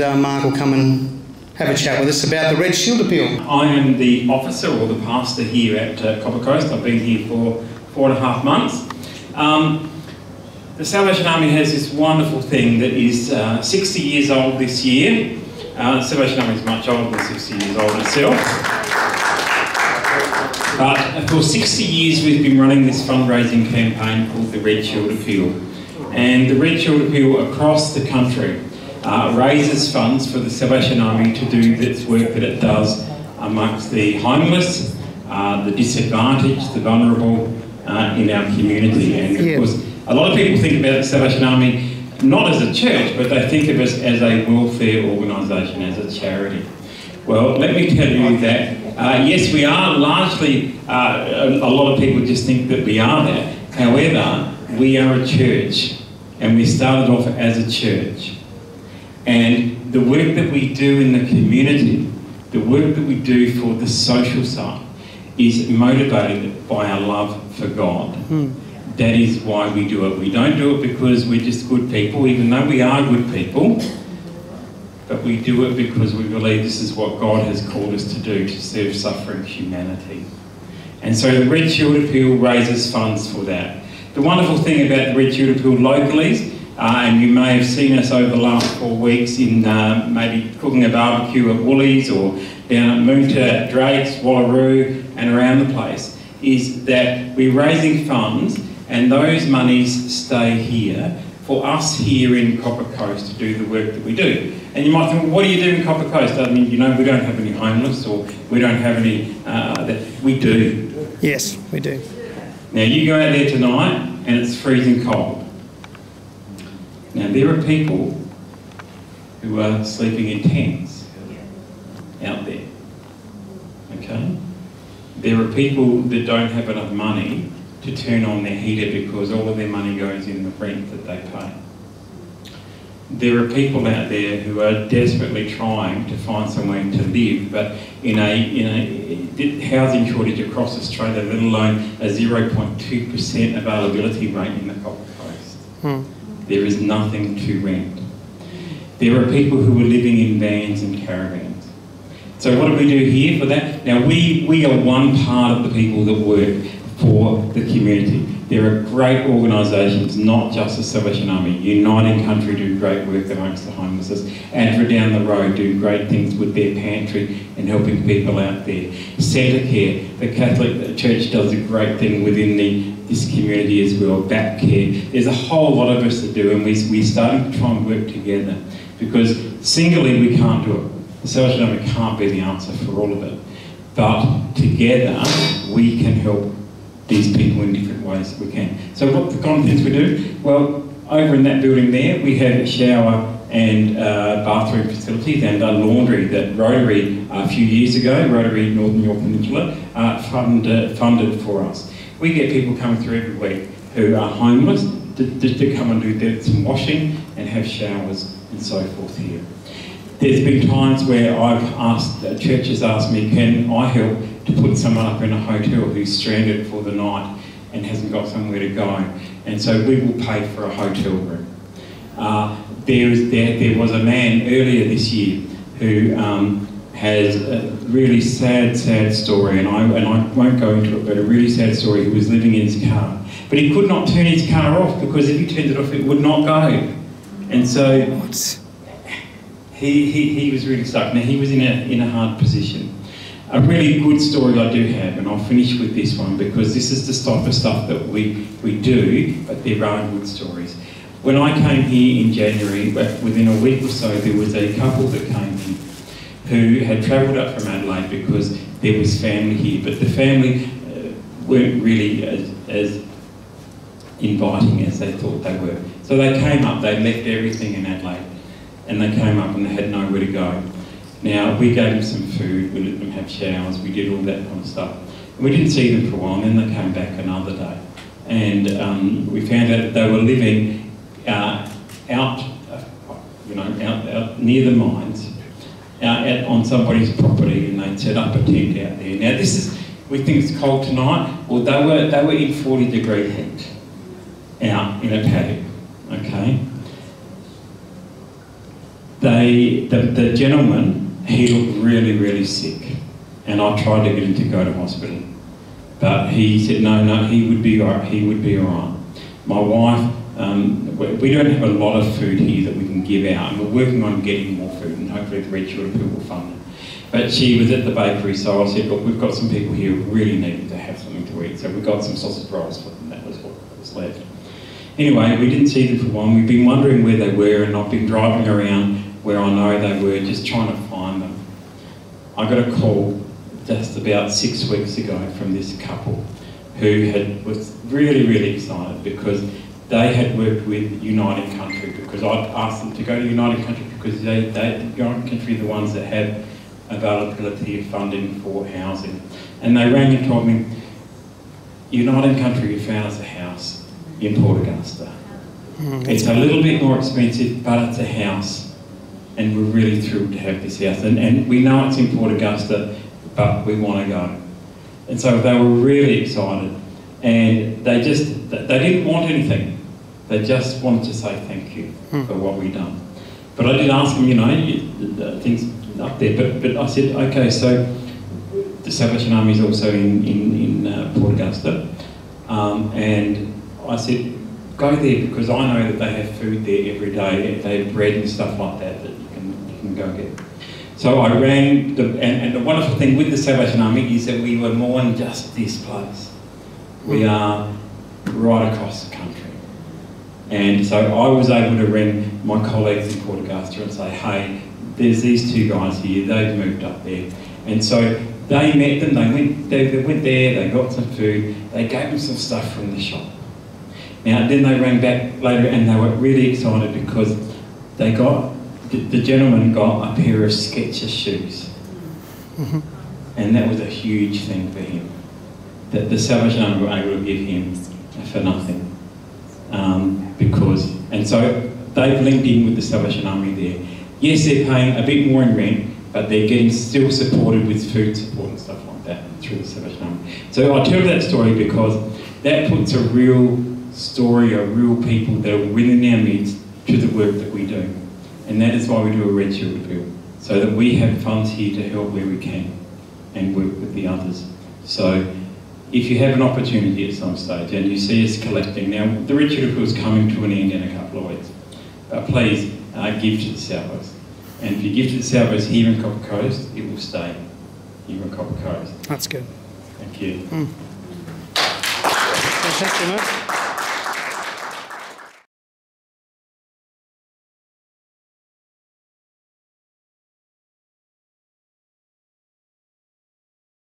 Mark will come and have a chat with us about the Red Shield Appeal. I am the officer or the pastor here at Copper Coast. I've been here for 4.5 months. The Salvation Army has this wonderful thing that is 60 years old this year. The Salvation Army is much older than 60 years old itself. But for 60 years we've been running this fundraising campaign called the Red Shield Appeal. And the Red Shield Appeal across the country raises funds for the Salvation Army to do its work that it does amongst the homeless, the disadvantaged, the vulnerable in our community. And of course, a lot of people think about the Salvation Army not as a church, but they think of us as a welfare organisation, as a charity. Well, let me tell you that, yes, we are largely, a lot of people just think that we are that. However, we are a church, and we started off as a church. And the work that we do in the community, the work that we do for the social side, is motivated by our love for God. That is why we do it. We don't do it because we're just good people, even though we are good people, but we do it because we believe this is what God has called us to do, to serve suffering humanity. And so the Red Shield Appeal raises funds for that. The wonderful thing about the Red Shield Appeal locally, and you may have seen us over the last 4 weeks in maybe cooking a barbecue at Woolies or down at Moonta, at Drake's, Wallaroo and around the place, is that we're raising funds and those monies stay here for us here in Copper Coast to do the work that we do. And you might think, well, what do you do in Copper Coast? I mean, you know, we don't have any homeless or we don't have any, we do. Yes, we do. Now you go out there tonight and it's freezing cold. Now there are people who are sleeping in tents out there, okay? There are people that don't have enough money to turn on their heater because all of their money goes in the rent that they pay. There are people out there who are desperately trying to find somewhere to live, but in a housing shortage across Australia, let alone a 0.2% availability rate in the Copper Coast. There is nothing to rent. There are people who are living in vans and caravans. So what do we do here for that? Now we are one part of the people that work for the community. There are great organisations, not just the Salvation Army. United Country do great work amongst the homeless. Adra down the road do great things with their pantry and helping people out there. Centre Care, the Catholic Church does a great thing within this community as well. Back Care. There's a whole lot of us that do, and we're starting to try and work together because singly we can't do it. The Salvation Army can't be the answer for all of it. But together we can help these people in different ways that we can. So what the kind of things we do? Well, over in that building there, we have a shower and bathroom facilities and a laundry that Rotary, a few years ago, Rotary Northern Yorke Peninsula, funded for us. We get people coming through every week who are homeless to come and do some washing and have showers and so forth here. There's been times where I've asked, churches asked me, can I help to put someone up in a hotel who's stranded for the night and hasn't got somewhere to go, and so we will pay for a hotel room. There was a man earlier this year who has a really sad story, and I won't go into it, but a really sad story. He was living in his car, but he could not turn his car off because if he turned it off, it would not go, and so he was really stuck. Now he was in a hard position. A really good story I do have, and I'll finish with this one because this is the type of stuff that we do, but there are good stories. When I came here in January, within a week or so, there was a couple that came in who had travelled up from Adelaide because there was family here, but the family weren't really as inviting as they thought they were. So they came up, they left everything in Adelaide, and they came up and they had nowhere to go. Now, we gave them some food, we let them have showers, we did all that kind of stuff. And we didn't see them for a while, and then they came back another day. And we found out that they were living out near the mines, on somebody's property, and they'd set up a tent out there. Now, we think it's cold tonight. Well, they were in 40-degree heat out in a paddock, okay? the gentleman, he looked really, really sick, and I tried to get him to go to hospital, but he said no, he would be all right. He would be all right. My wife, we don't have a lot of food here that we can give out, and we're working on getting more food, and hopefully the Red Shield people will fund it. But she was at the bakery, so I said, look, we've got some people here who really need to have something to eat, so we got some sausage rolls for them. That was what was left. Anyway, we didn't see them for one. We've been wondering where they were, and I've been driving around where I know they were, just trying to find them. I got a call just about 6 weeks ago from this couple who was really, really excited because they had worked with United Country, because I'd asked them to go to United Country because United Country are the ones that have availability of funding for housing. And they rang and told me, United Country have found us a house in Port Augusta. It's a little bit more expensive, but it's a house, and we're really thrilled to have this house. And we know it's in Port Augusta, but we want to go. And so they were really excited, and they didn't want anything. They just wanted to say thank you for what we've done. But I did ask them, things up there, but I said, okay, so the Salvation Army is also in Port Augusta, and I said, go there because I know that they have food there every day. They have bread and stuff like that that you can go get. So I rang, and the wonderful thing with the Salvation Army is that we were more than just this place. We are right across the country. And so I was able to ring my colleagues in Port Augusta and say, hey, there's these two guys here, they've moved up there. And so they met them, they went there, they got some food, they gave them some stuff from the shop. Now, then they rang back later and they were really excited because they got, the gentleman got a pair of Skechers shoes. And that was a huge thing for him. That the Salvation Army were able to give him for nothing. And so they've linked in with the Salvation Army there. Yes, they're paying a bit more in rent, but they're getting still supported with food support and stuff like that through the Salvation Army. So I tell that story because that puts a real story of real people that are within our midst to the work that we do. And that is why we do a Red Shield Bill, so that we have funds here to help where we can and work with the others. So if you have an opportunity at some stage and you see us collecting, now the Red Shield Bill is coming to an end in a couple of weeks, but please give to the South Coast. And if you give to the South Coast here in Copper Coast, it will stay here in Copper Coast. That's good. Thank you. Fantastic, mate.